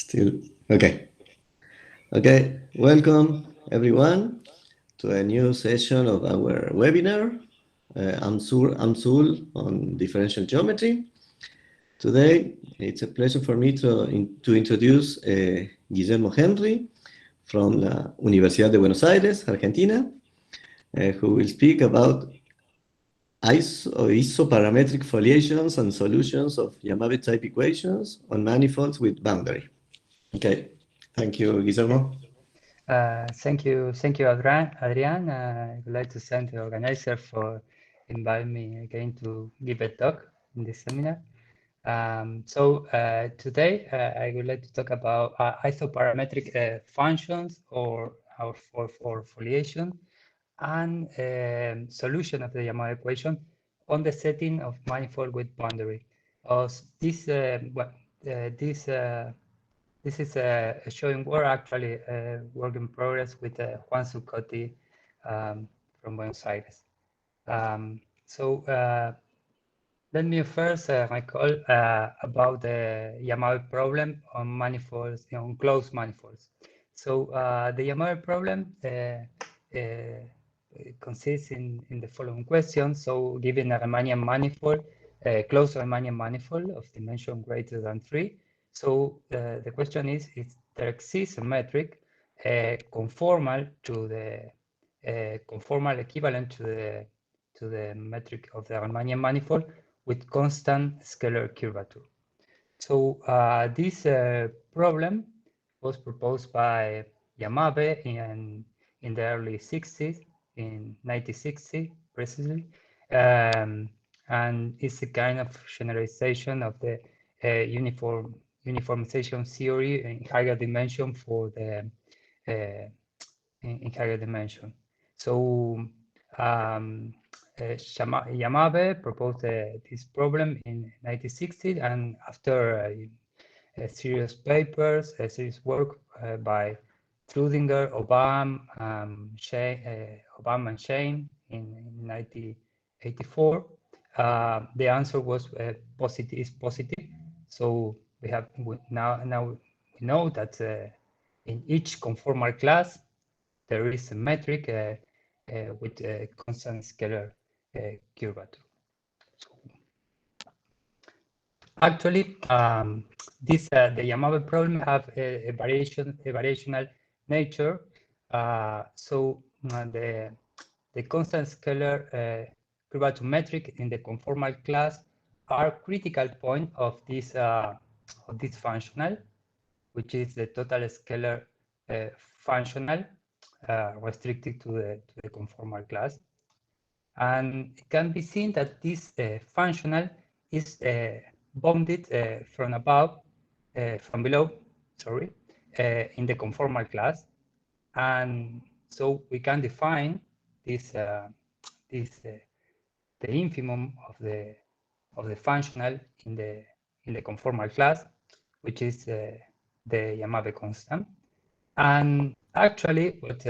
Still, okay. Okay, welcome everyone to a new session of our webinar, AmSur on differential geometry. Today, it's a pleasure for me to introduce Guillermo Henry from la Universidad de Buenos Aires, Argentina, who will speak about isoparametric foliations and solutions of Yamabe type equations on manifolds with boundary. Okay, thank you, Guillermo. Thank you, Adrian. I would like to thank the organizer for inviting me again to give a talk in this seminar. Today I would like to talk about isoparametric functions or for foliation and solution of the Yamabe equation on the setting of manifold with boundary. This is showing work, actually work in progress with Juan Zuccotti from Buenos Aires. Let me first recall about the Yamabe problem on manifolds, on closed manifolds. The Yamabe problem consists in the following question. So given a Riemannian manifold, a closed Riemannian manifold of dimension greater than 3, so the question is, there exists a metric conformal to the conformal equivalent to the metric of the Riemannian manifold with constant scalar curvature. So this problem was proposed by Yamabe in the early 60s, in 1960 precisely, and it's a kind of generalization of the uniformization theory in higher dimension for the in higher dimension. So Yamabe proposed this problem in 1960, and after a series of papers, a series of work by Trudinger, Obam, and Shane in 1984, the answer was positive. So we know that in each conformal class there is a metric with a constant scalar curvature. So, actually, the Yamabe problem have a variational nature. The constant scalar curvature metric in the conformal class are critical point of this functional, which is the total scalar functional restricted to the conformal class. And it can be seen that this functional is bounded from below, sorry, in the conformal class. And so we can define this the infimum of the functional in the conformal class, which is the Yamabe constant. And actually, what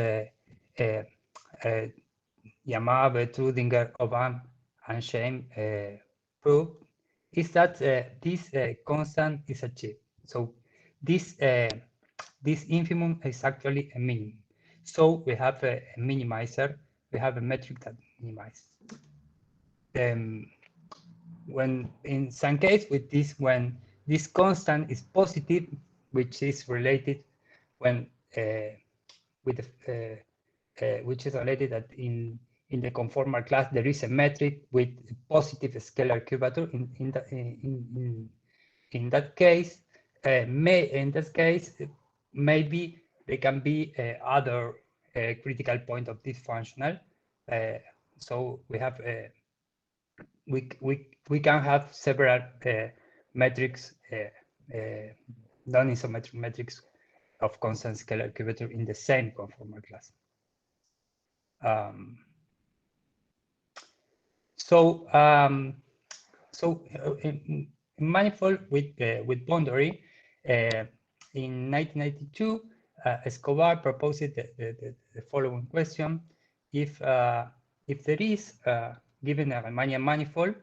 Yamabe, Trudinger, Obam, and Shane proved is that this constant is achieved. So this infimum is actually a minimum. So we have a minimizer. We have a metric that minimizes. When in some case with this, when this constant is positive, which is related when which is related that in the conformal class there is a metric with positive scalar curvature. In that case, maybe there can be other critical point of this functional. So we have we can have several metrics, non-isometric metrics of constant scalar curvature in the same conformal class. In manifold with boundary, in 1992, Escobar proposed the following question: if there is given a Riemannian manifold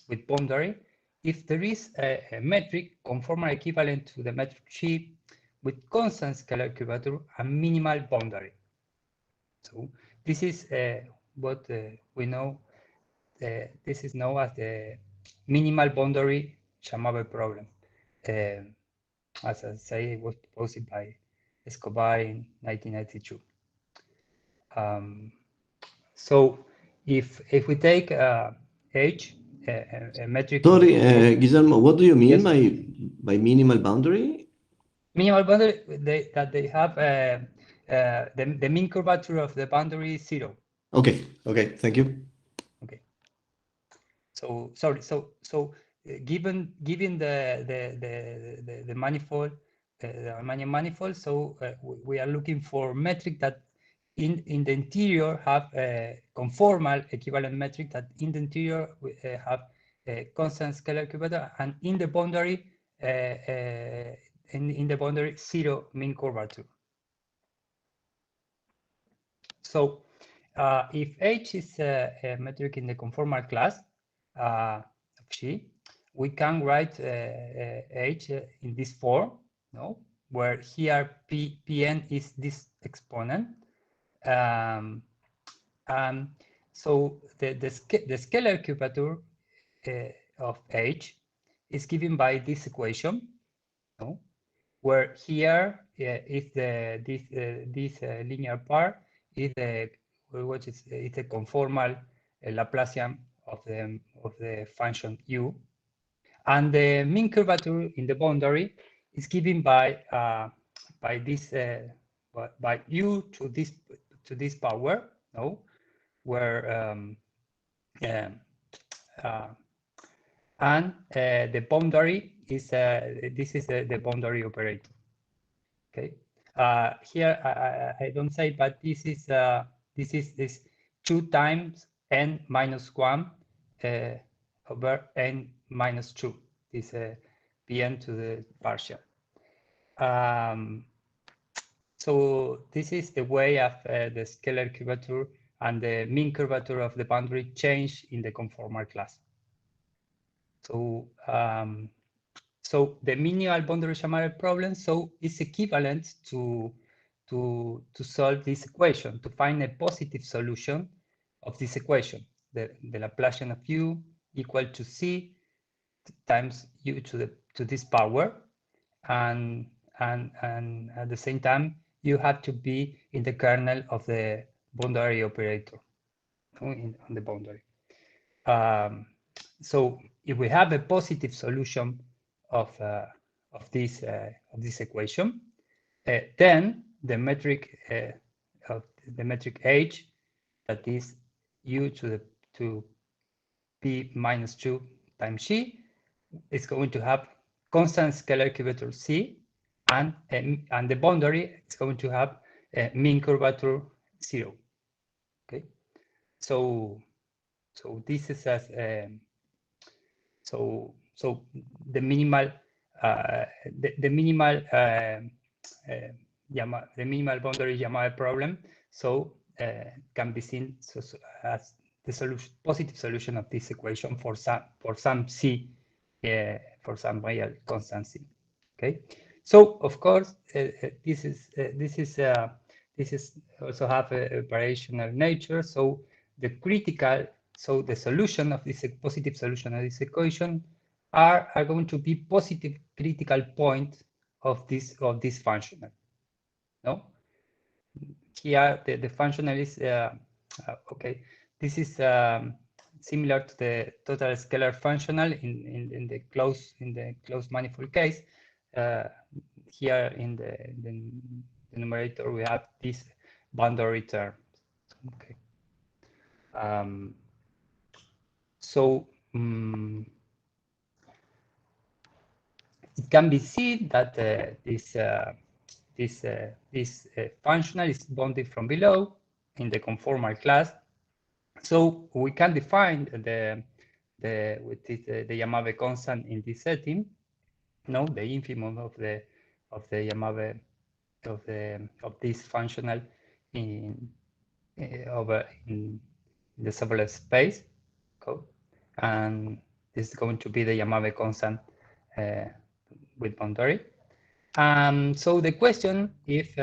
with boundary, if there is a metric conformal equivalent to the metric G with constant scalar curvature and minimal boundary. So this is what we know. This is known as the minimal boundary Yamabe problem. As I say, it was proposed by Escobar in 1992. So if we take H, a metric. Sorry, Guillermo, what do you mean Yes. by minimal boundary? Minimal boundary, that they have the mean curvature of the boundary is 0. Okay, okay, thank you. Okay. So sorry. So given the manifold, the Riemannian manifold, so we are looking for metric that in the interior have a conformal equivalent metric that in the interior have a constant scalar curvature, and in the boundary in the boundary 0 mean curvature. So if H is a metric in the conformal class of G, we can write H in this form, no? Where here Pn is this exponent. So the scalar curvature of H is given by this equation, no? Where here is this linear part is it's a conformal Laplacian of the function u, and the mean curvature in the boundary is given by this by u to this power, no, where and the boundary is this is the boundary operator. Okay. Here I don't say, but this is 2 times n minus 1 over n minus 2. This Pn to the partial. So this is the way of the scalar curvature and the mean curvature of the boundary change in the conformal class. So so the minimal boundary Yamabe problem is equivalent to solve this equation, to find a positive solution of this equation, the Laplacian of u equal to c times u to this power, and at the same time you have to be in the kernel of the boundary operator on the boundary. So if we have a positive solution of this equation, then the metric H, that is u to p minus 2 times g, is going to have constant scalar curvature c, and the boundary is going to have a mean curvature 0. Okay, so this is as so the minimal the minimal boundary Yamabe problem can be seen as the solution, positive solution of this equation for some c, for some real constant c. Okay, so of course this is also have a variational nature. So the solution of this positive solution of this equation are going to be positive critical point of this functional. No, here the functional is okay. This is similar to the total scalar functional in the closed manifold case. Here in the numerator we have this boundary term. Okay. It can be seen that this functional is bounded from below in the conformal class. So we can define the Yamabe constant in this setting. No, the infimum of the Yamabe of this functional in the Sobolev space. And This is going to be the Yamabe constant with boundary. So the question, if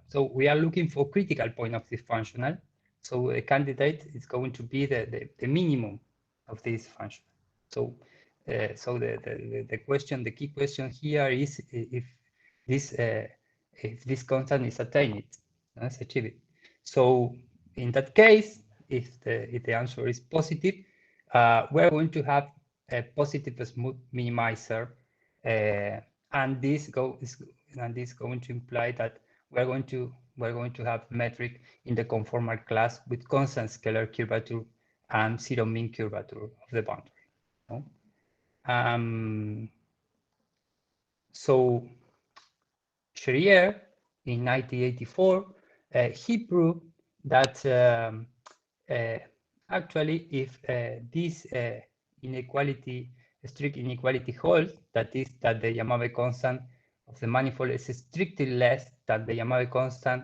so, we are looking for critical point of this functional. So the candidate is going to be the minimum of this function. So the question, the key question here is if this constant is attained, is achieved. So in that case, if the answer is positive, we're going to have a positive smooth minimizer, and this is going to imply that we're going to have metric in the conformal class with constant scalar curvature and zero mean curvature of the boundary. No? So Scherrier in 1984, he proved that actually if this strict inequality holds, that is that the Yamabe constant of the manifold is strictly less than the Yamabe constant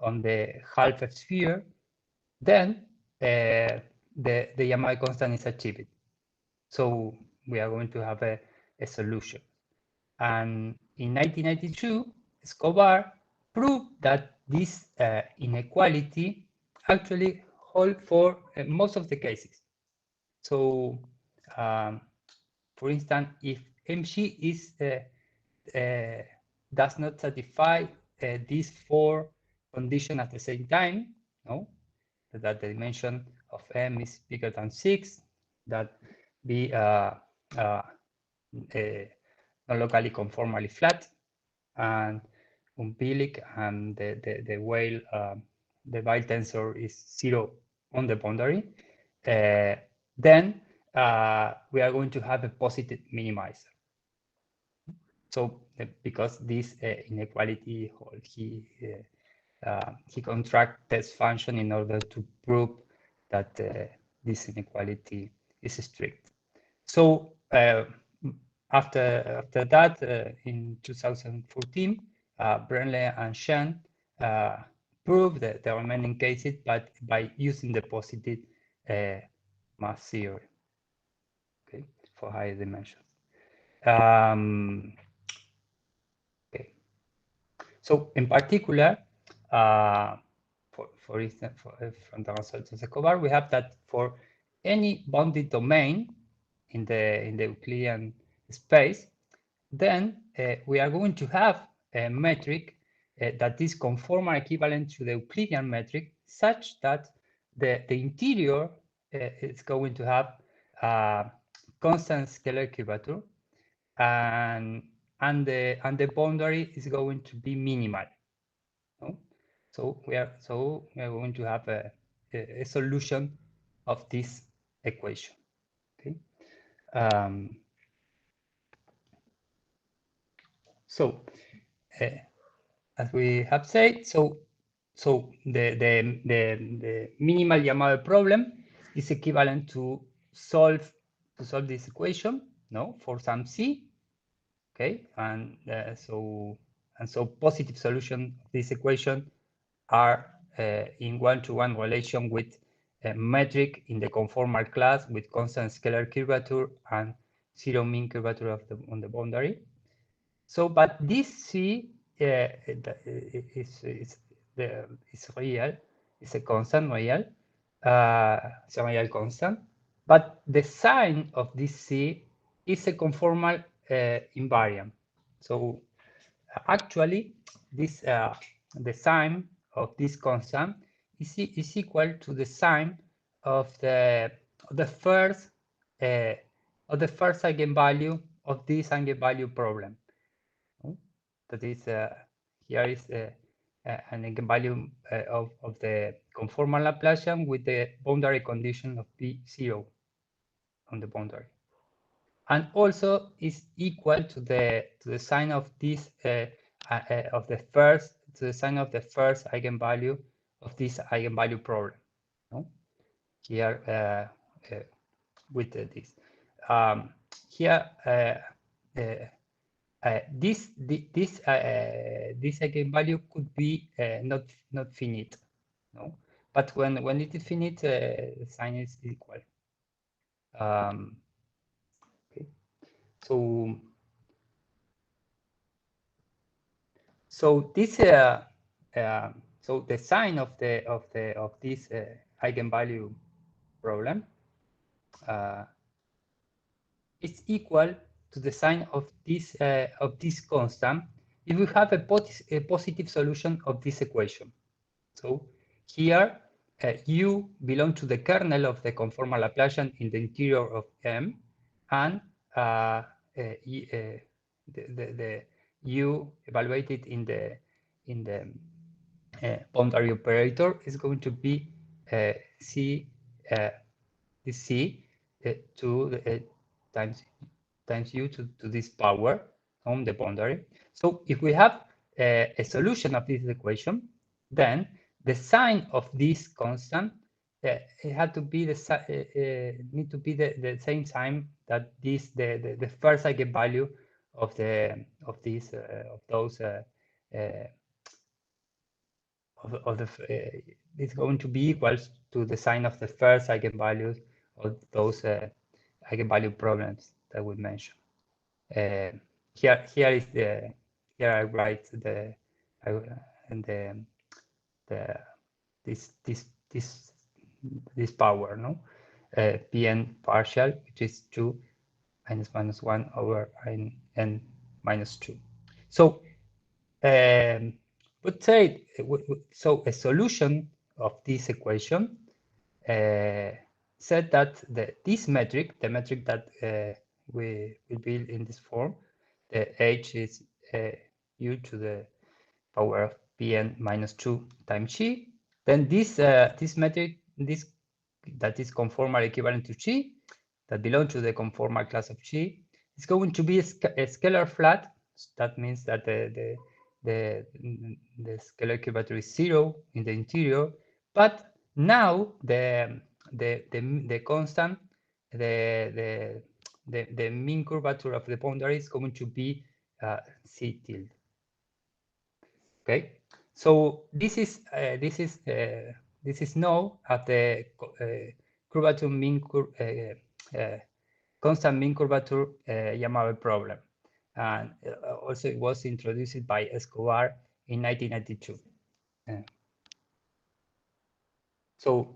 on the half sphere, then the Yamabe constant is achieved. So we are going to have a solution. And in 1992, Escobar proved that this inequality actually holds for most of the cases. So, for instance, if MG is does not satisfy these four conditions at the same time, no, that the dimension of M is bigger than 6, that be non-locally conformally flat, and umbilic, and the Weyl tensor is 0 on the boundary, then we are going to have a positive minimizer. So because this inequality hold, he contract test function in order to prove that this inequality is strict. So after that, in 2014, Brenle and Shen proved the remaining cases, but by using the positive mass theory, okay, for higher dimensions. Okay. So in particular, for instance, from the results of Escobar, we have that for any bounded domain in the Euclidean space, then we are going to have a metric that is conformal equivalent to the Euclidean metric, such that the interior is going to have constant scalar curvature, and the boundary is going to be minimal. No? So we are going to have a solution of this equation. Okay. So as we have said, so the minimal Yamabe problem is equivalent to solve this equation, no, for some C. Okay, and so positive solution of this equation are in one-to-one relation with a metric in the conformal class with constant scalar curvature and zero mean curvature of on the boundary. So, but this C is real, it's a constant real, it's a real constant, but the sign of this C is a conformal invariant. So actually, this the sign of this constant is equal to the sign of the first eigenvalue of this eigenvalue problem. That is here is an eigenvalue of the conformal Laplacian with the boundary condition of P0 on the boundary, and also is equal to the sign of this of the first eigenvalue of this eigenvalue problem. No? Here with this here this eigenvalue could be not finite, no, but when it is finite, the sign is equal. So this so the sign of this eigenvalue problem is equal to the sign of this constant if we have a positive solution of this equation. So here U belongs to the kernel of the conformal Laplacian in the interior of M, and the U evaluated in the boundary operator is going to be C this C to the times U to this power on the boundary. So if we have a solution of this equation, then the sign of this constant it had to be the same sign that the first eigenvalue of is going to be equal to the sign of the first eigenvalues of those eigenvalue problems that we mentioned. Here I write this power, no, Pn partial, which is 2 minus 1 over n minus 2. So let's say so a solution of this equation said that this metric, the metric that we build in this form, the h is u to the power of Pn minus 2 times chi. Then this metric, that is conformal equivalent to chi, that belongs to the conformal class of chi, is going to be a scalar flat. That means that the scalar curvature is 0 in the interior, but now the constant, the mean curvature of the boundary is going to be C tilde. Okay, so this is known as the curvature mean constant mean curvature Yamabe problem, and also it was introduced by Escobar in 1992. So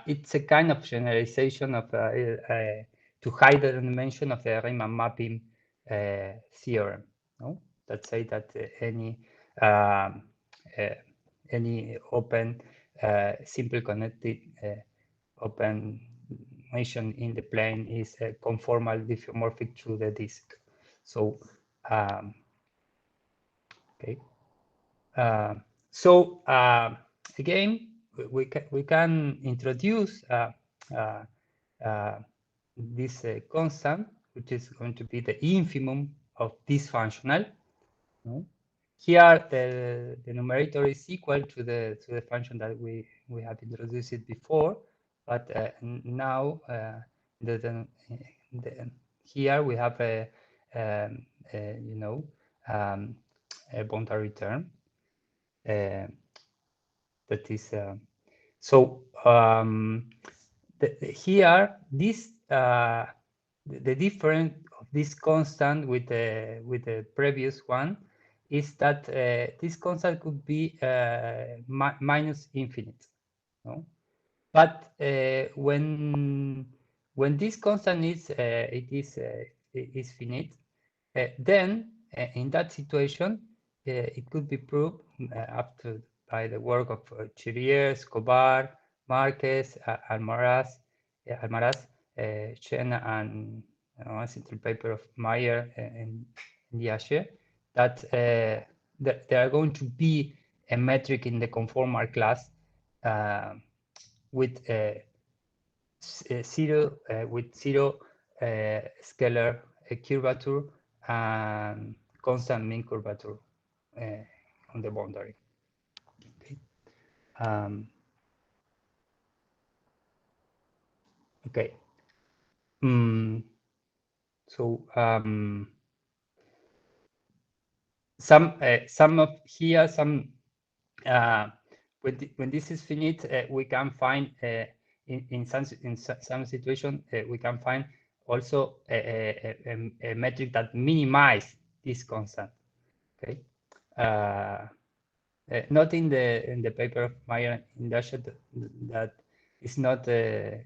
it's a kind of generalization of to hide the dimension of the Riemann mapping theorem. No, let's say that any open simple connected open motion in the plane is conformal diffeomorphic through the disk. So okay, so again we can introduce this constant, which is going to be the infimum of this functional. Here the numerator is equal to the function that we have introduced it before, but now here we have a boundary term that is so here this the difference of this constant with the previous one is that this constant could be minus infinite, no? But when this constant is finite, then in that situation it could be proved by the work of Chirier, Escobar, Marquez, Almaraz, Chen, and a simple paper of Meyer and Diache, that there are going to be a metric in the conformal class with zero scalar curvature and constant mean curvature on the boundary. Okay. Okay. So some of here when this is finite, we can find in some situation we can find also a metric that minimizes this constant. Okay, not in the paper of Meyer and Dashet that is not the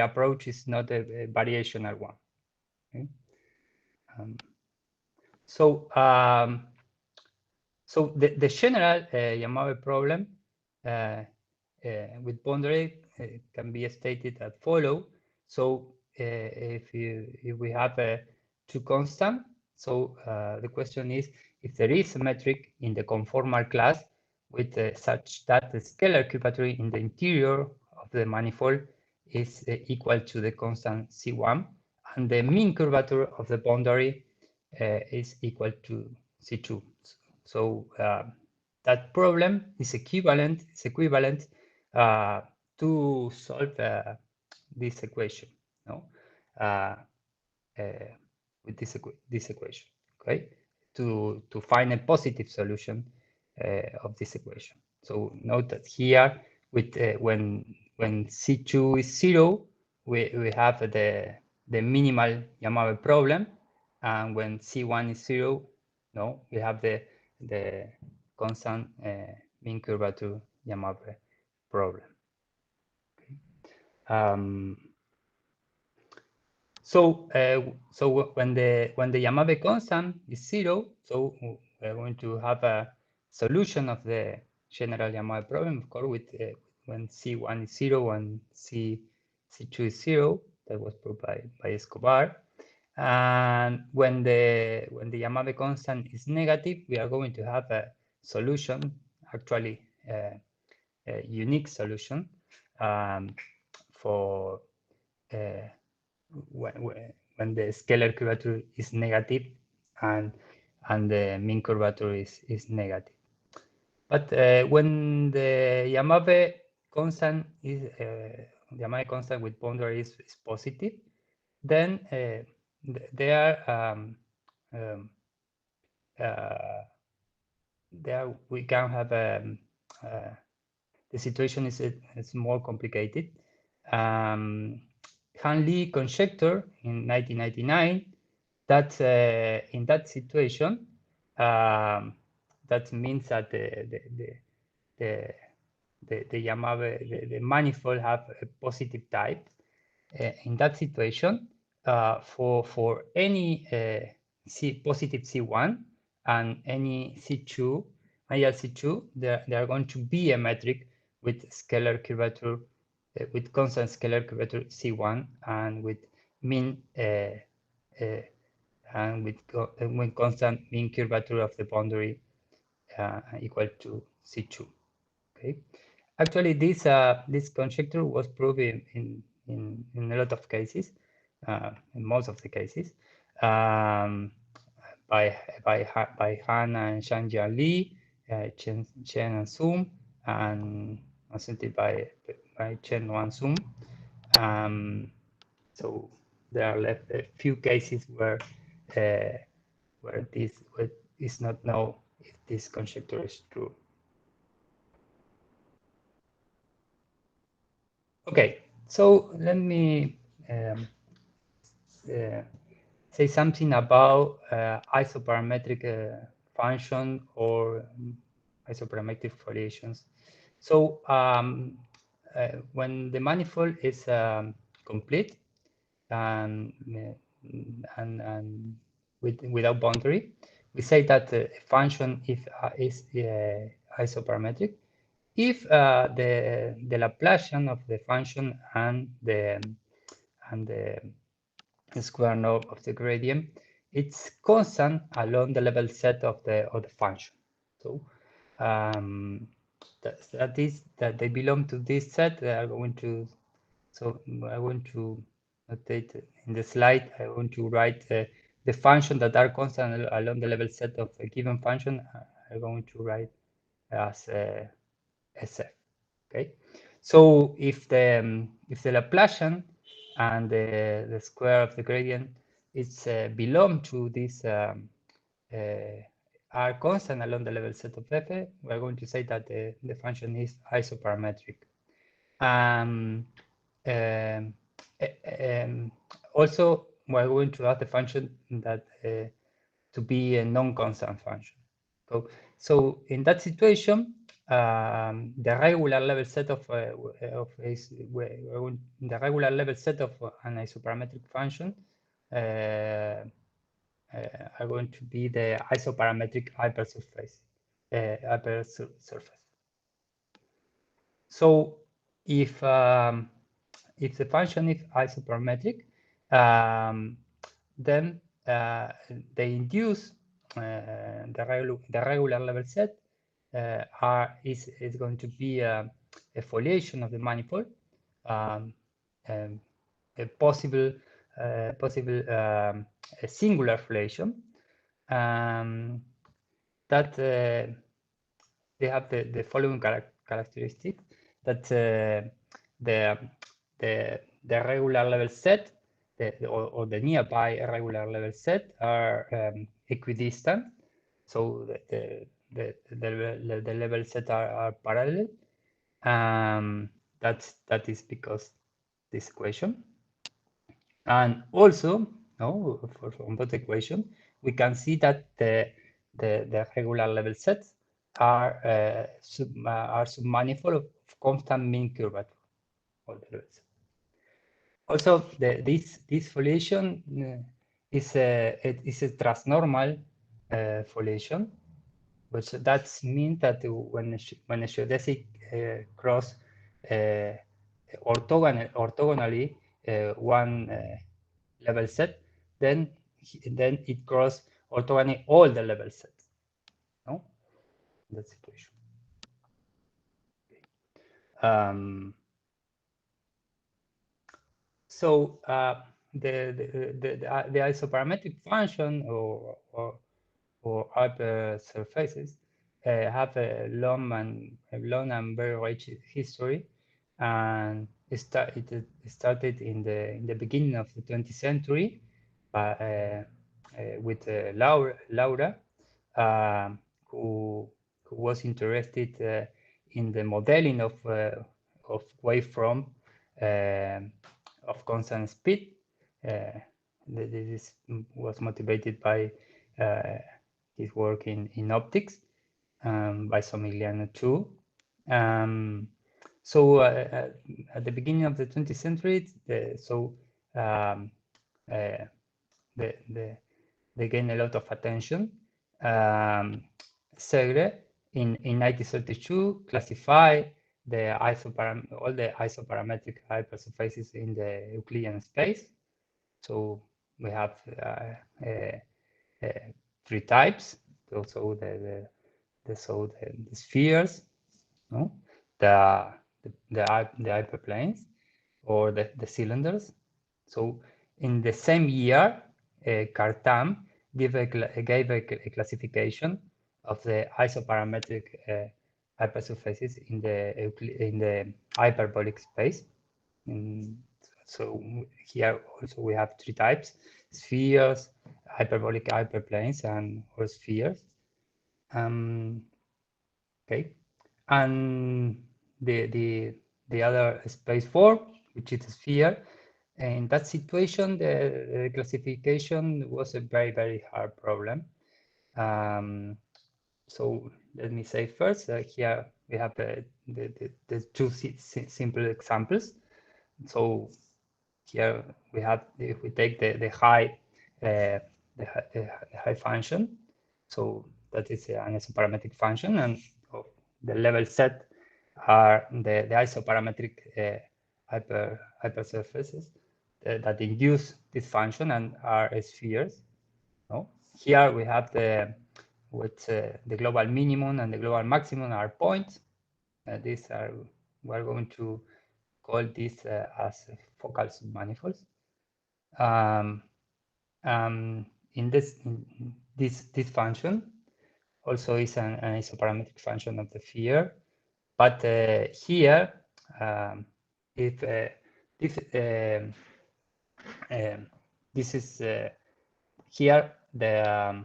approach is not a variational one. Okay? So the general Yamabe problem with boundary can be stated as follow. So if we have two constant, so the question is if there is a metric in the conformal class with such that the scalar curvature in the interior of the manifold is equal to the constant C1 and the mean curvature of the boundary is equal to C2. So that problem is equivalent to solve this equation, no? With this equation, okay? To find a positive solution of this equation. So note that here, with when C2 is 0, we have the minimal Yamabe problem, and when C1 is 0, no, we have the constant mean curvature Yamabe problem. Okay. So when the Yamabe constant is 0, so we're going to have a solution of the general Yamabe problem, of course, with when C1 is 0 and C2 is 0. That was proved by Escobar. And when the Yamabe constant is negative, we are going to have a solution, actually a unique solution for when the scalar curvature is negative and the mean curvature is negative. But when the Yamabe constant is Yamabe constant with boundary is positive, then there we can have the situation is more complicated. Han Lee conjecture in 1999 that in that situation that means that the Yamabe the manifold have a positive type. In that situation, for any positive C1 and any C2, C2, there are going to be a metric with scalar curvature, with constant scalar curvature C1 and with mean and with constant mean curvature of the boundary equal to C2. Okay. Actually, this conjecture was proven in a lot of cases, in most of the cases, by Han and Shangjian Li, Chen and Sum, and presented by Chen Wan Sum. So there are left a few cases where this is not known if this conjecture is true. Okay, so let me say something about isoparametric function or isoparametric foliations. So when the manifold is complete and without boundary, we say that the function is isoparametric if the Laplacian of the function and the square node of the gradient, it's constant along the level set of the function. So that is that they belong to this set. They are going to. So I want to notate in the slide. I want to write the function that are constant along the level set of a given function. I'm going to write as SF. Okay, so if the Laplacian and the square of the gradient is belong to this are constant along the level set of f, we're going to say that the function is isoparametric. also we're going to have the function that to be a non-constant function. So in that situation, the regular level set of the regular level set of an isoparametric function are going to be the isoparametric hypersurface. So if the function is isoparametric, then the induced the regular level set is going to be a foliation of the manifold, a possible a singular foliation that they have the following characteristics, that the regular level set or the nearby regular level set are equidistant, so the level set are parallel. That is because this equation. And also, from that equation, we can see that the regular level sets are submanifold of constant mean curvature. Also, this foliation is a transnormal foliation, which that means that when a geodesic cross orthogonally one level set, then it cross orthogonally all the level sets. No, that situation. So the isoparametric function or hypersurfaces have a long and very rich history, and it started in the beginning of the 20th century with Laura, who was interested in the modeling of waveform of constant speed. This was motivated by his work in optics, by Somigliano too. So at the beginning of the 20th century, they gained a lot of attention. Segre in 1932 classified all the isoparametric hypersurfaces in the Euclidean space. So we have 3 types. Also the spheres, no? the hyperplanes, or the cylinders. So in the same year, Cartan gave a classification of the isoparametric hypersurfaces in the hyperbolic space. So here also we have 3 types: spheres, hyperbolic hyperplanes, and or spheres. Okay, and the other space form, which is a sphere. In that situation, the classification was a very hard problem. So let me say first, here we have the 2 simple examples. So here we have, if we take the high function, so that is an isoparametric function, and the level set are the isoparametric hypersurfaces that induce this function and are spheres. No? Here we have the global minimum and the global maximum are points. These are, we're going to call this as focal submanifolds. In this function also is an isoparametric function of the sphere, but here if this is here the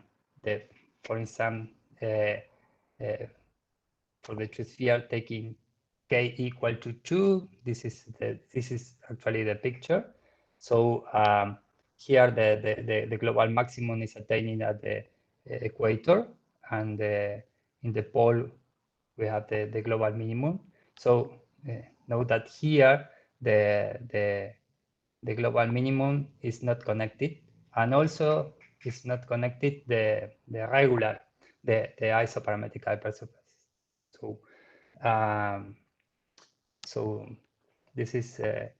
for instance for the true sphere taking k equal to 2, this is actually the picture. So here the global maximum is attained at the equator, and in the pole we have the global minimum. So note that here the global minimum is not connected, and also is not connected the regular, the isoparametric hypersurface. So so this is an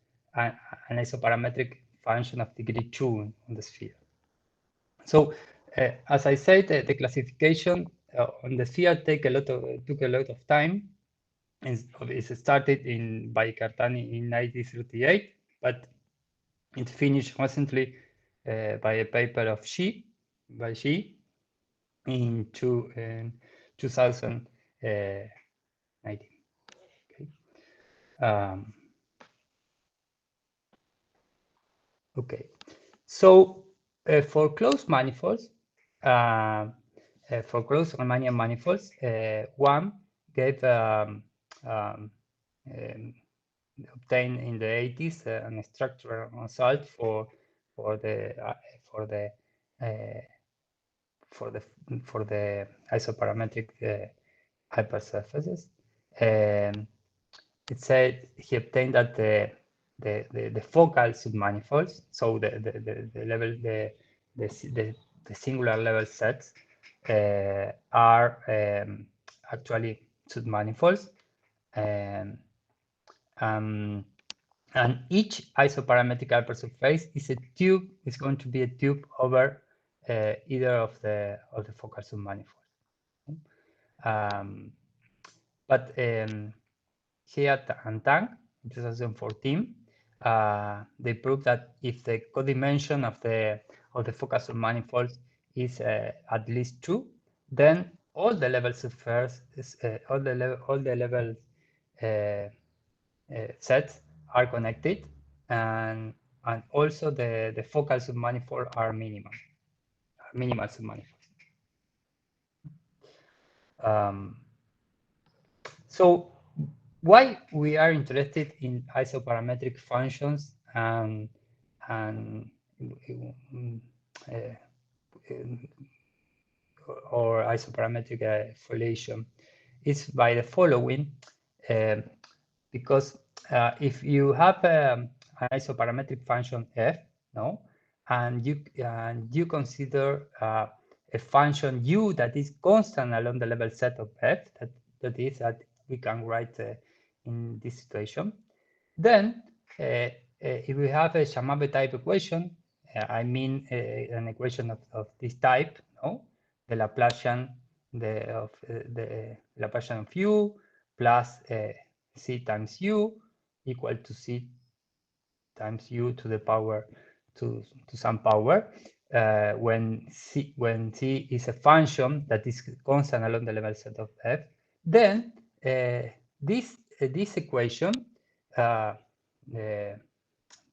isoparametric function of degree 2 on the sphere. So as I said, the classification on the sphere took a lot of time. It started by Cartani in 1938, but it finished recently by a paper of Xi in 2019. Okay. Okay. So for closed manifolds, for closed Riemannian manifolds, one gave obtained in the 80s a structural result for the isoparametric hypersurfaces. It said he obtained that the focal submanifolds, so the singular level sets are actually submanifolds. And each isoparametric hypersurface is going to be a tube over either of the focal submanifolds. But here and Tang in 2014, they proved that if the codimension of the focal submanifolds is at least 2, then all the level surfaces, all the level sets are connected, and also the focal submanifold are minimal submanifolds. So why we are interested in isoparametric functions and or isoparametric foliation is by the following, because if you have an isoparametric function f, no, and you consider a function u that is constant along the level set of f, that is that we can write in this situation, then if we have a Yamabe type equation, I mean an equation of this type, no, the Laplacian of the Laplacian of u plus c times u equal to c times u to the power to some power, when c is a function that is constant along the level set of f, then this equation,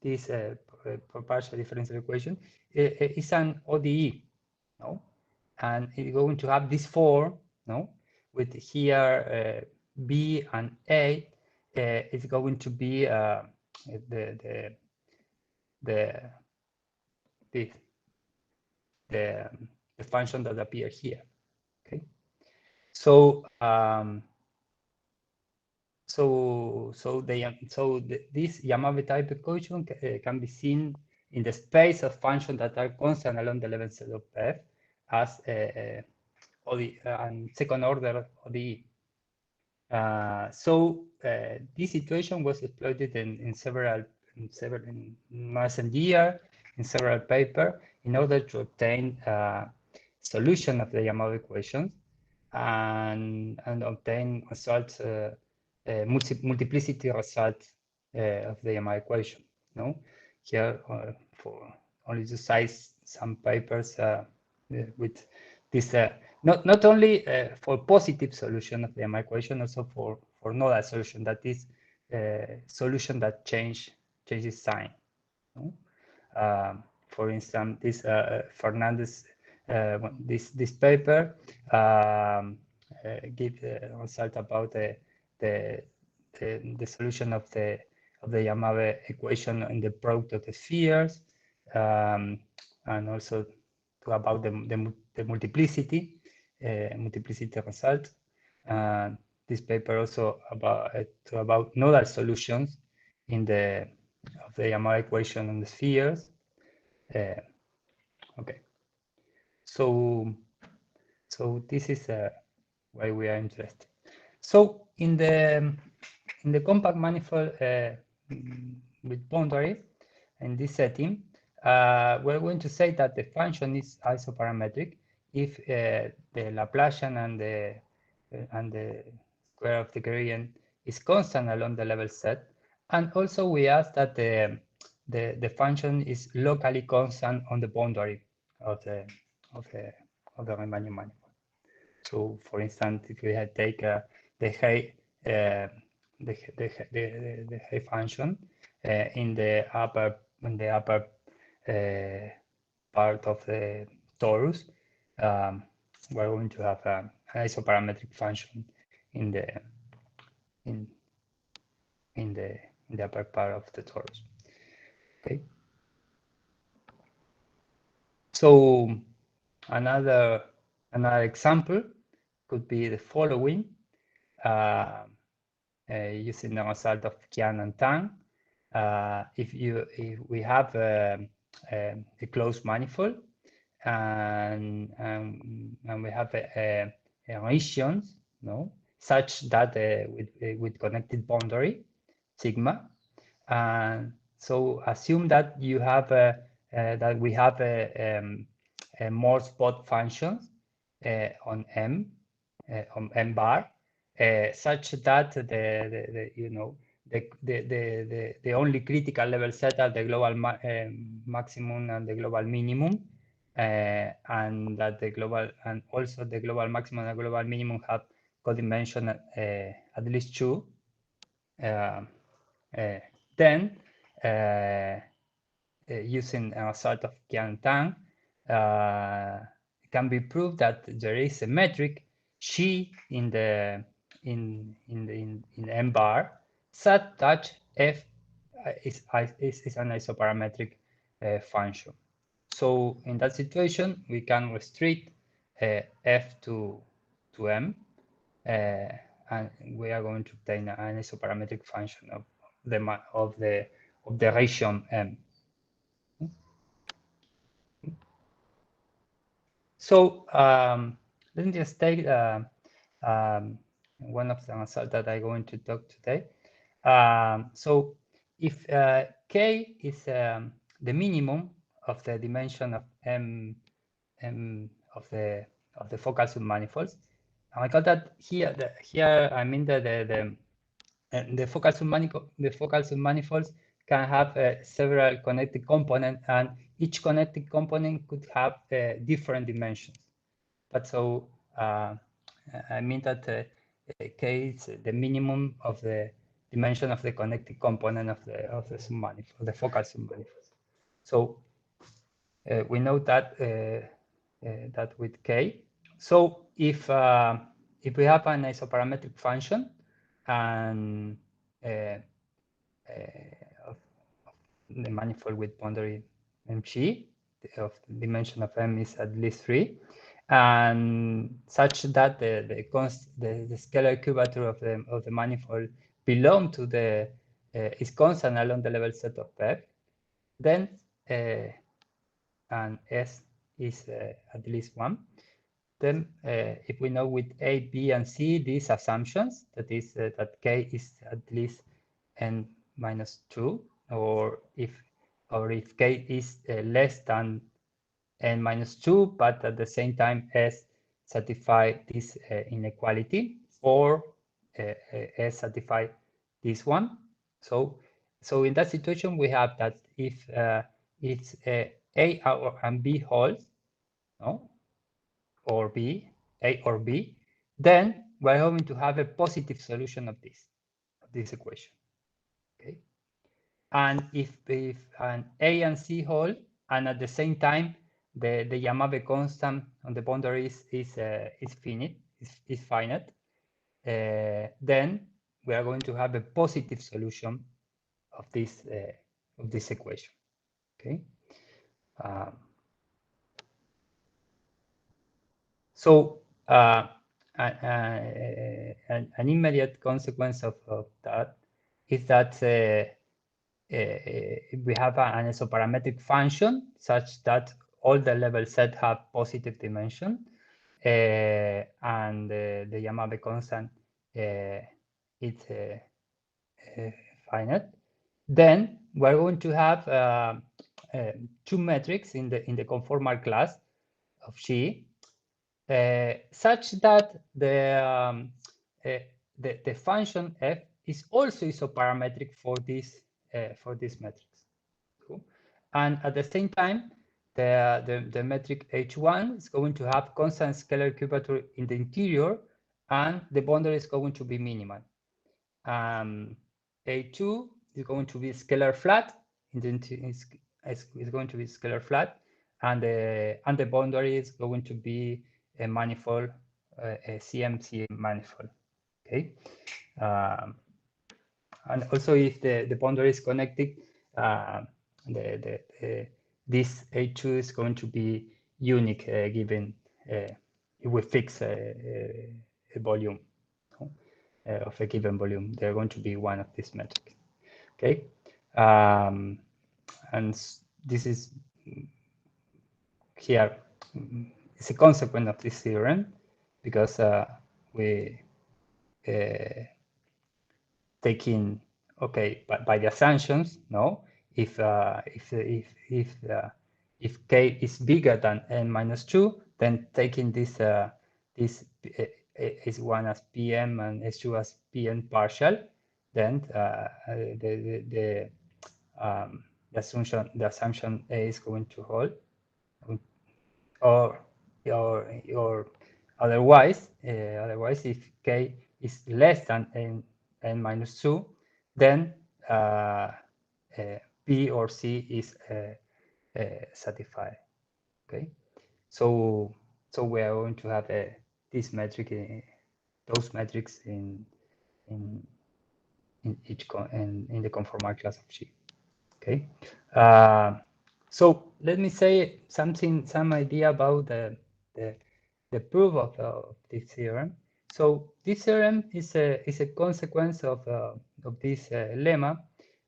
this partial differential equation, is an ODE, no, and it's going to have this form, no, with here b and a. It's going to be the function that appear here. Okay, so this Yamabe type equation can be seen in the space of functions that are constant along the level set of f as and second order ODE. This situation was exploited in recent years in several papers in order to obtain solution of the Yamabe equations and obtain results, multiplicity results of the Yamabe equation. No, here for only to cite some papers with this not only for positive solution of the Yamabe equation, also for nodal solution, that is solution that changes sign. No? For instance, this Fernandez, this paper gives a result about the solution of the Yamabe equation in the product of the spheres, and also about the multiplicity result. This paper also about nodal solutions in the Yamabe equation on the spheres. Okay, so this is why we are interested. So in the compact manifold with boundaries in this setting, we're going to say that the function is isoparametric if the Laplacian and the square of the gradient is constant along the level set, and also we ask that the function is locally constant on the boundary of the Riemannian manifold. So, for instance, if we had take the Hay function in the upper part of the torus, we're going to have an isoparametric function in the upper part of the torus. Okay. So another example could be the following, using the result of Qian and Tang. If we have a closed manifold and we have regions, such that with connected boundary sigma, and so assume that you have that we have more spot functions on M bar, such that the only critical level set are the global maximum and the global minimum, and that the global and also the global maximum and global minimum have codimension at least 2. Then using a sort of Qian Tang, it can be proved that there is a metric Xi in M bar such that F is an isoparametric function. So in that situation, we can restrict F to M, and we are going to obtain an isoparametric function of the region M. So let me just take one of the results that I'm going to talk today. So if K is the minimum of the dimension of M of the focal submanifolds, I got that here. Here I mean that the focal submanifolds can have several connected components, and each connected component could have different dimensions. But so I mean that K is the minimum of the dimension of the connected component of the submanifold, the focal submanifolds. So we know that that with K. So if we have an isoparametric function and of the manifold with boundary MG, of the dimension of M is at least 3, and such that the scalar curvature of the manifold belong to the is constant along the level set of F, then and S is at least 1. Then if we know with A, B, and C these assumptions, that is that K is at least N minus 2, or if K is less than N minus 2, but at the same time S satisfy this inequality, or S satisfy this one. So in that situation, we have that if it's A and B holds, no, or B, A or B, then we're going to have a positive solution of this equation. Okay, and if an A and C hold, and at the same time the Yamabe constant on the boundary is finite, then we are going to have a positive solution this equation. Okay. So an immediate consequence of that is that we have an isoparametric function such that all the level set have positive dimension, and the Yamabe constant is finite. Then we're going to have two metrics in the conformal class of G, such that the function f is also isoparametric for this matrix. Cool. And at the same time, the metric H1 is going to have constant scalar curvature in the interior, and the boundary is going to be minimal. A2 is going to be scalar flat, is going to be scalar flat, and the boundary is going to be a manifold, a CMC manifold. Okay. And also, if the boundary is connected, this A2 is going to be unique given if we fix a volume of a given volume. They're going to be one of these metrics. Okay. And this is here. It's a consequence of this theorem, because we taking, okay, by the assumptions, no, if k is bigger than n-2, then taking this S1 as PM and S2 as Pn partial, then the assumption A is going to hold, or otherwise if k is less than n-2, then B or C is satisfied. Okay, so we are going to have this metric, those metrics in each in the conformal class of G. Okay, so let me say some idea about the proof of this theorem. So this theorem is a consequence of this lemma,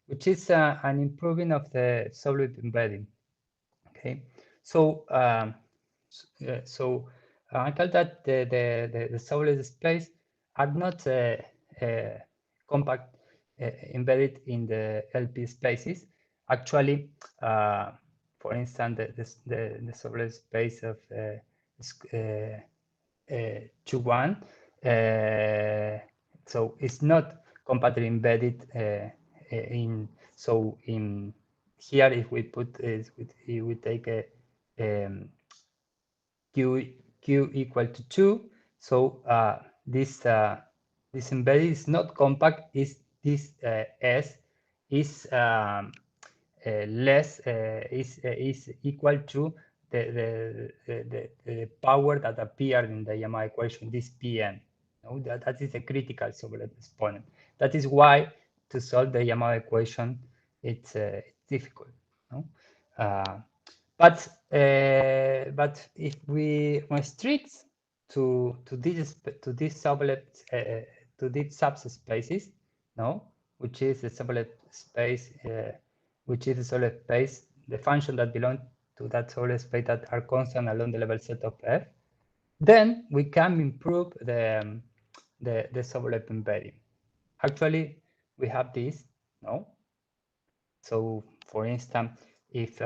which is an improving of the solid embedding. Okay, so I call that the solid space are not compact embedded in the LP spaces. Actually, for instance, the solid space of 2-1, so it's not compactly embedded in. So in here, if we put if we take a q equal to 2, so this embedded is not compact. Is this S is less is equal to the power that appeared in the Yamabe equation, this Pn. No, that is a critical solid exponent. That is why to solve the Yamabe equation it's difficult. No? But if we restrict to these subspaces, no, which is the solid space, the function that belong to that solid space that are constant along the level set of F, then we can improve the solid embedding. Actually, we have this, no. So, for instance, if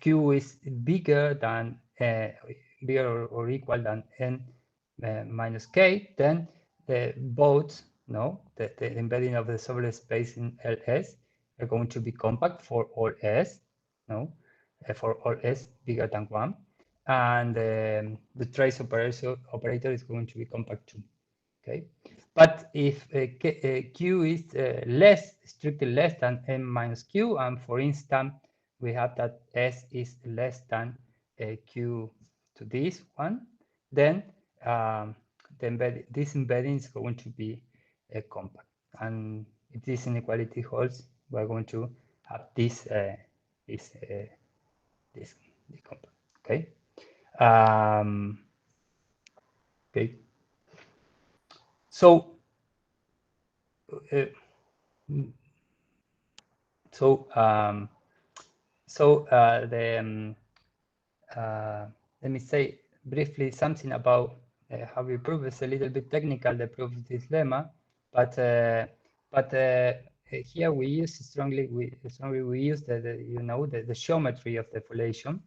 Q is bigger than bigger or equal than n minus k, then both the embedding of the solid space in LS are going to be compact for all S, for all S bigger than 1, and the trace operator is going to be compact too. Okay, but if Q is strictly less than n minus Q, and for instance we have that S is less than Q to this one, then this embedding is going to be compact. And if this inequality holds, we're going to have this component. Okay. Okay. So let me say briefly something about how we prove. It's a little bit technical, the proof of this lemma, but here we use strongly we use the geometry of the foliation,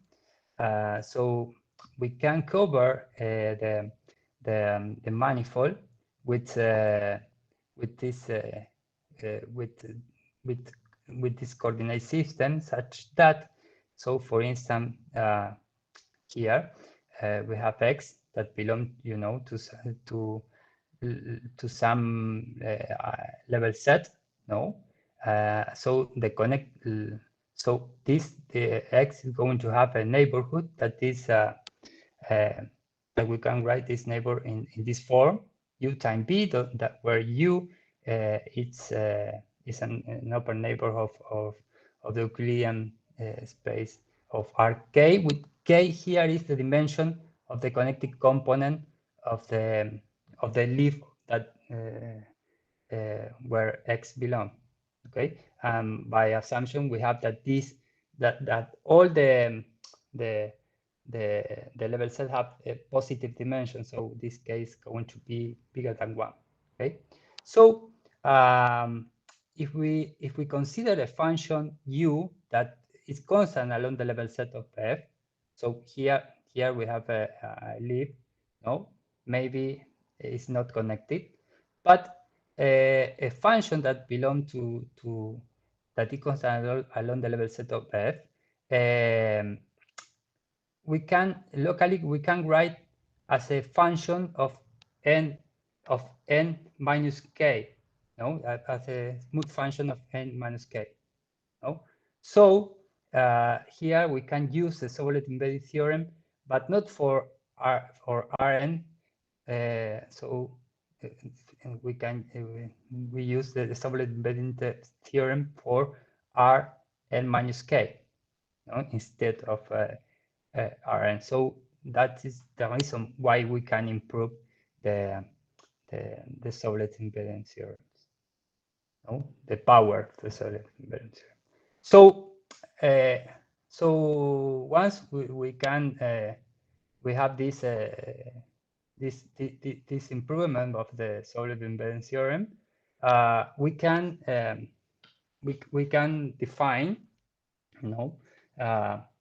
so we can cover the manifold with this with this coordinate system, such that, so for instance, here we have x that belong, to some level set, no? So so this x is going to have a neighborhood that is that we can write this neighbor in this form, u times b, that where u is an upper neighbor of the Euclidean space of Rk, with k here is the dimension of the connected component of the leaf that where x belong. Okay, by assumption we have that that all the level set have a positive dimension, so this case is going to be bigger than 1. Okay, so if we consider a function u that is constant along the level set of f, so here we have a leaf, no, maybe it's not connected, but a function that belongs to that is constant along the level set of f, we can locally write as a function of n minus k, no, as a smooth function of n minus k, no. So here we can use the Sobolev embedding theorem, but not for Rn. So we use the Sobolev embedding theorem for Rn minus k, no, instead of Rn. So that is the reason why we can improve the Sobolev embedding theorem, no, the power of the Sobolev embedding theorem. So so once we can we have this this improvement of the Sobolev embedding theorem, we can define,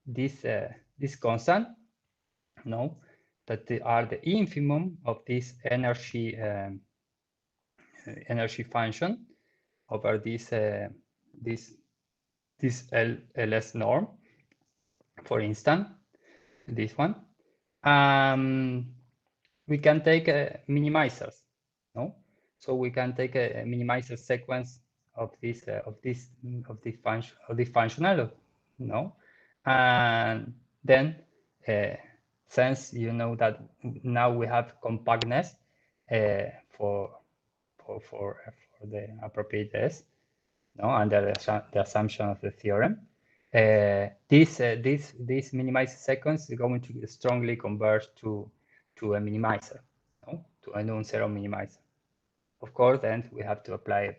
this constant, that they are the infimum of this energy energy function over this LS norm, for instance, this one. We can take minimizers, no? So we can take a minimizer sequence of this functional, no? And then since you know that now we have compactness for the appropriate S, no, under the assumption of the theorem, this minimizer sequence is going to strongly converge to a minimizer, no? To a non-zero minimizer. Of course, then we have to apply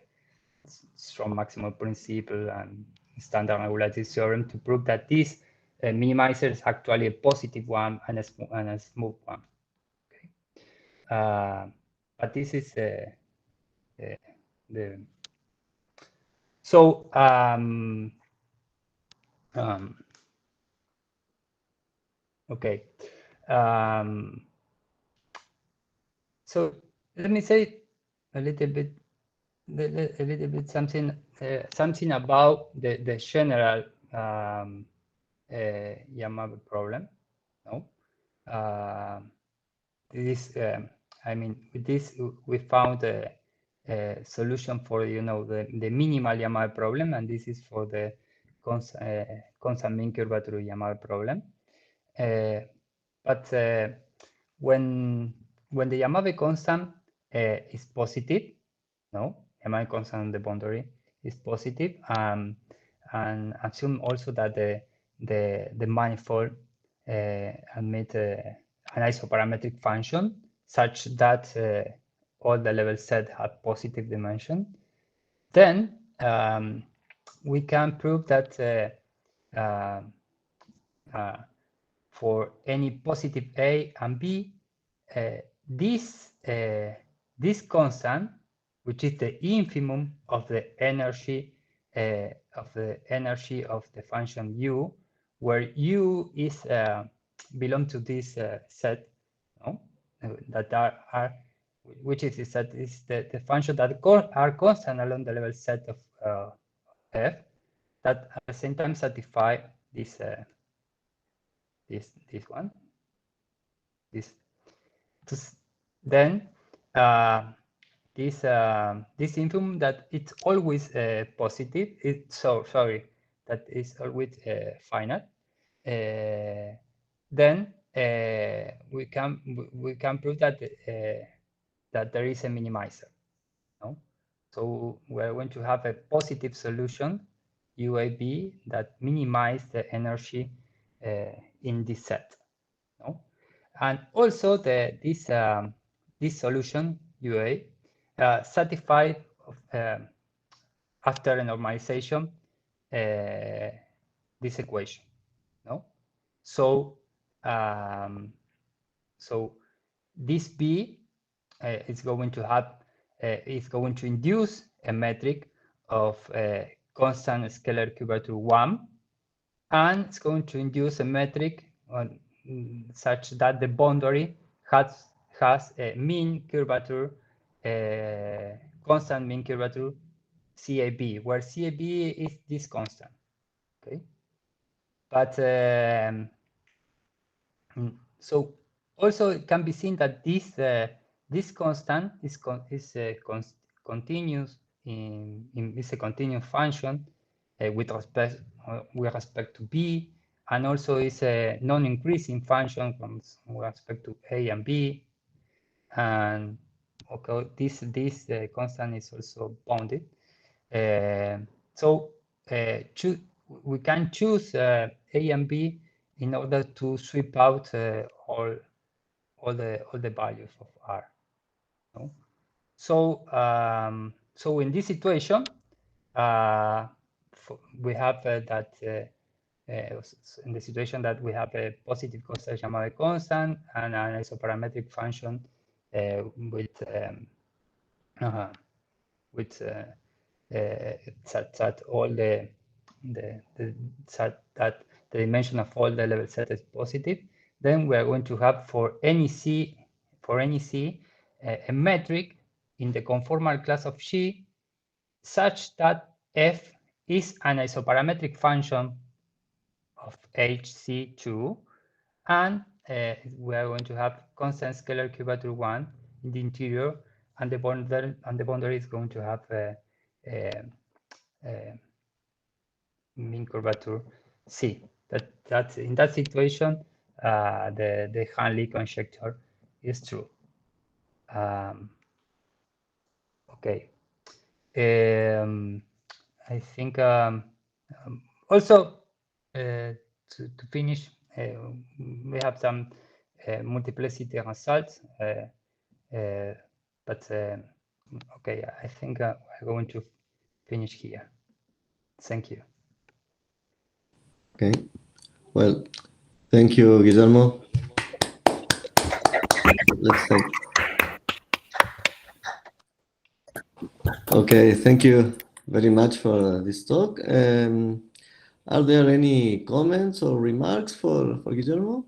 strong maximum principle and standard regulated theorem to prove that this minimizer is actually a positive one and a smooth one. Okay. But this is the so okay. So let me say a little bit something about the general Yamabe problem. No, this I mean, with this we found a solution for the minimal Yamabe problem, and this is for the constant mean curvature Yamabe problem. But when the Yamabe constant is positive, no, Riemannian constant on the boundary is positive, and assume also that the manifold admit an isoparametric function such that all the level set have positive dimension. Then we can prove that for any positive A and B, this constant, which is the infimum of the energy of the function U, where U is belong to this set, no? That are which is that is the function that are constant along the level set of F, that at the same time satisfy this this one. Then this infimum that it's always positive. It's that is always finite. Then we can prove that that there is a minimizer. No? So we're going to have a positive solution UAB that minimize the energy in this set. No? And also this solution UA satisfied after a normalization this equation. No, so so this B is going to have is going to induce a metric of constant scalar curvature 1, and it's going to induce a metric on such that the boundary has a mean curvature, constant mean curvature CAB, where CAB is this constant. Okay, but so also it can be seen that this constant is continuous is a continuous function with respect to B, and also is a non-increasing function with respect to A and B, and okay, this constant is also bounded. So we can choose A and B in order to sweep out all the values of R. No? So so in this situation, we have that in the situation that we have a positive constant Yamabe constant and an isoparametric function with that all the dimension of all the level set is positive, then we are going to have for any C a metric in the conformal class of G such that F is an isoparametric function of HC2, and we are going to have constant scalar curvature 1 in the interior, and the boundary is going to have a mean curvature C. That's in that situation, the Hanley conjecture is true. Okay. I think also to finish, we have some multiplicity results, but okay, I think we're going to finish here. Thank you. Okay. Well, thank you, Guillermo. Let's take. Okay, thank you very much for this talk. Are there any comments or remarks for Guillermo?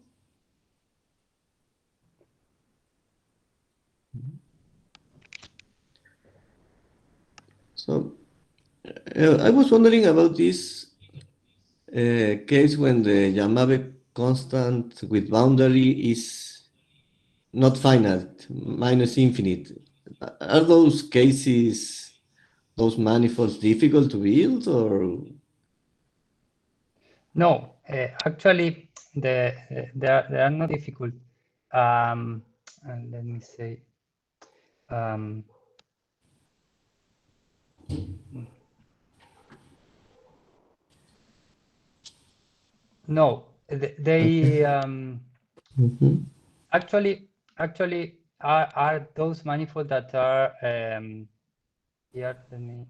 So I was wondering about this case when the Yamabe constant with boundary is not finite, minus infinite. Are those cases, those manifolds, difficult to build, or? No, actually, they are not difficult. And let me say, No, they Mm-hmm. actually are those manifolds that are here. Let me.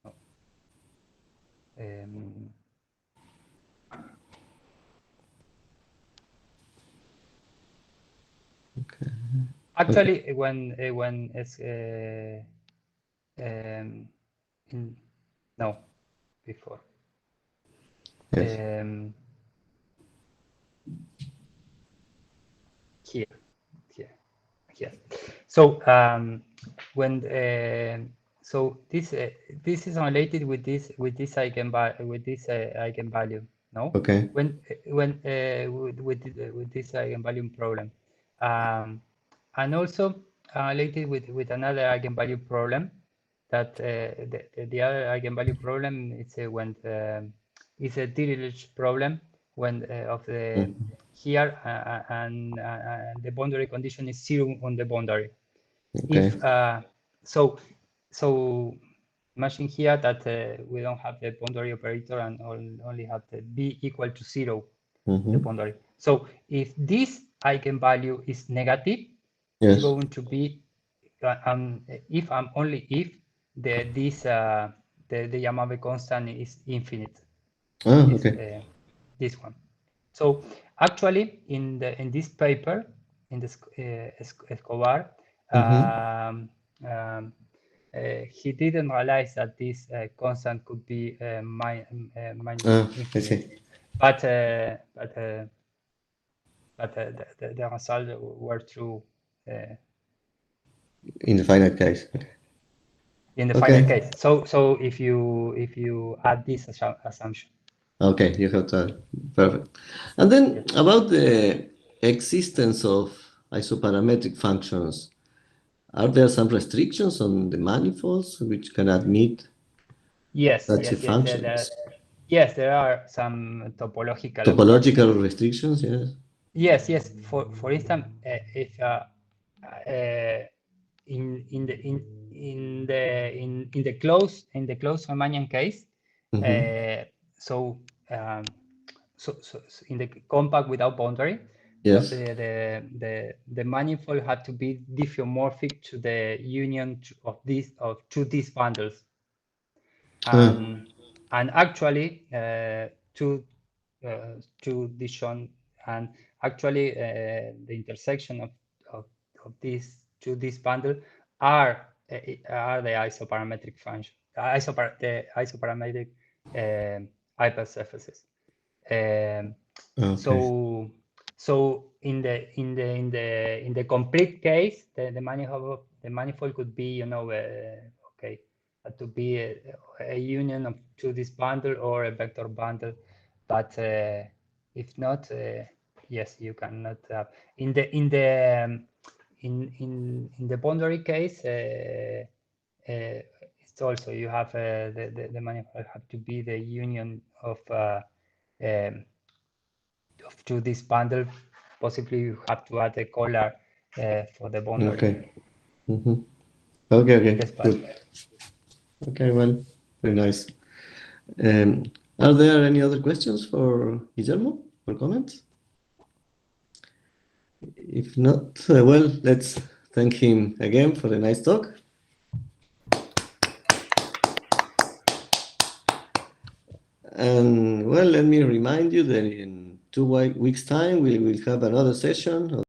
No. Okay. Actually, when it's no, before. Yes. Here. Yes. So when so this is related with this eigenvalue. No. Okay. When with this eigenvalue problem, and also related with another eigenvalue problem, that the other eigenvalue problem is when is a Dirichlet problem when of the here and the boundary condition is 0 on the boundary. Okay. If so imagine here that we don't have the boundary operator and only have the b equal to 0 the boundary. So if this eigenvalue is negative, Yes. it's going to be if the Yamabe constant is infinite. Okay. This one. So actually, in this paper, in this Escobar, he didn't realize that this constant could be minus I see. infinite, but the results were true In the final case. Okay. in the final case. So if you add this assumption. Okay, you have that. Perfect. And then about the existence of isoparametric functions, are there some restrictions on the manifolds which can admit such functions? Yes, there are some Topological restrictions, yes. Yes. For instance, if in the closed Riemannian case, so in the compact without boundary, Yes. the manifold had to be diffeomorphic to the union of these bundles, and actually two shown, and actually the intersection of these this bundle are the isoparametric function, the isoparametric hypersurfaces. So in the complete case, the manifold could be, okay, to be a union of this bundle or a vector bundle, but if not, yes, you cannot have in the boundary case. It's also you have the manifold have to be the union of to this bundle. Possibly you have to add a collar for the boundary. Okay. Okay. Good. Okay, well, very nice. Are there any other questions for Guillermo or comments? If not, well, let's thank him again for the nice talk. And well, let me remind you that in 2 weeks' time, we will have another session